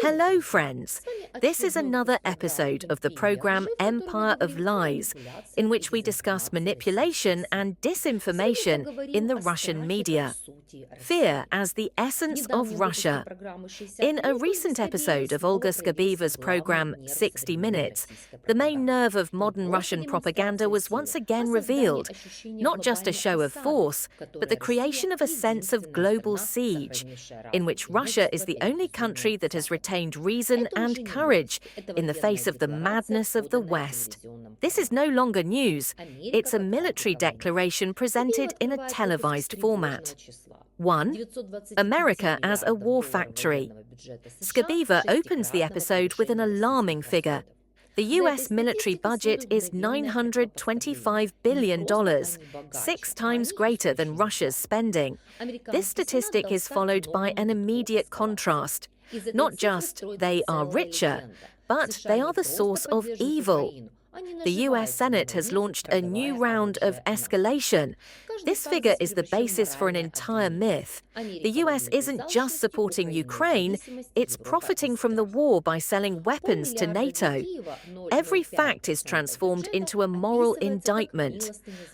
Hello, friends. This is another episode of the program Empire of Lies, in which we discuss manipulation and disinformation in the Russian media. Fear as the essence of Russia. In a recent episode of Olga Skabeeva's program 60 Minutes, the main nerve of modern Russian propaganda was once again revealed. Not just a show of force, but the creation of a sense of global siege, in which Russia is the only country that has retained reason and courage in the face of the madness of the West. This is no longer news. It's a military declaration presented in a televised format. 1. America as a war factory. Skabeeva opens the episode with an alarming figure. The US military budget is $925 billion, 6 times greater than Russia's spending. This statistic is followed by an immediate contrast. Not just they are richer, but they are the source of evil. The US Senate has launched a new round of escalation. This figure is the basis for an entire myth. The US isn't just supporting Ukraine, it's profiting from the war by selling weapons to NATO. Every fact is transformed into a moral indictment.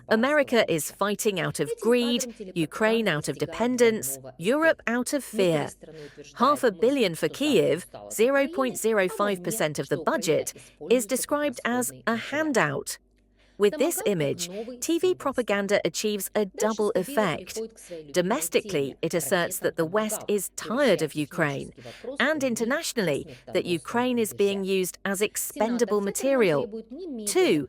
America is fighting out of greed, Ukraine out of dependence, Europe out of fear. $500 million for Kyiv, 0.05% of the budget, is described as a handout. With this image, TV propaganda achieves a double effect. Domestically, it asserts that the West is tired of Ukraine, and internationally, that Ukraine is being used as expendable material. 2.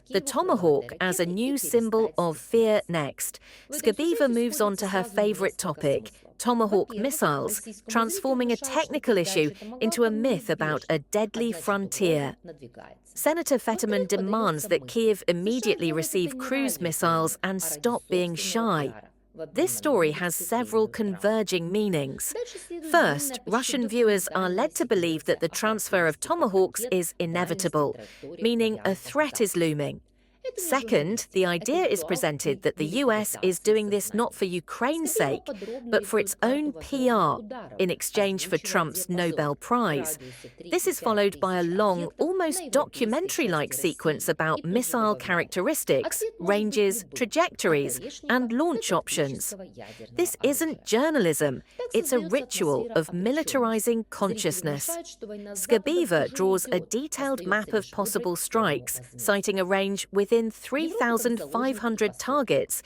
The Tomahawk as a new symbol of fear next. Skabeeva moves on to her favorite topic, Tomahawk missiles, transforming a technical issue into a myth about a deadly frontier. Senator Fetterman demands that Kyiv immediately receive cruise missiles and stop being shy. This story has several converging meanings. First, Russian viewers are led to believe that the transfer of Tomahawks is inevitable, meaning a threat is looming. Second, the idea is presented that the US is doing this not for Ukraine's sake, but for its own PR, in exchange for Trump's Nobel Prize. This is followed by a long, almost documentary-like sequence about missile characteristics, ranges, trajectories, and launch options. This isn't journalism, it's a ritual of militarizing consciousness. Skabeeva draws a detailed map of possible strikes, citing a range within 3,500 targets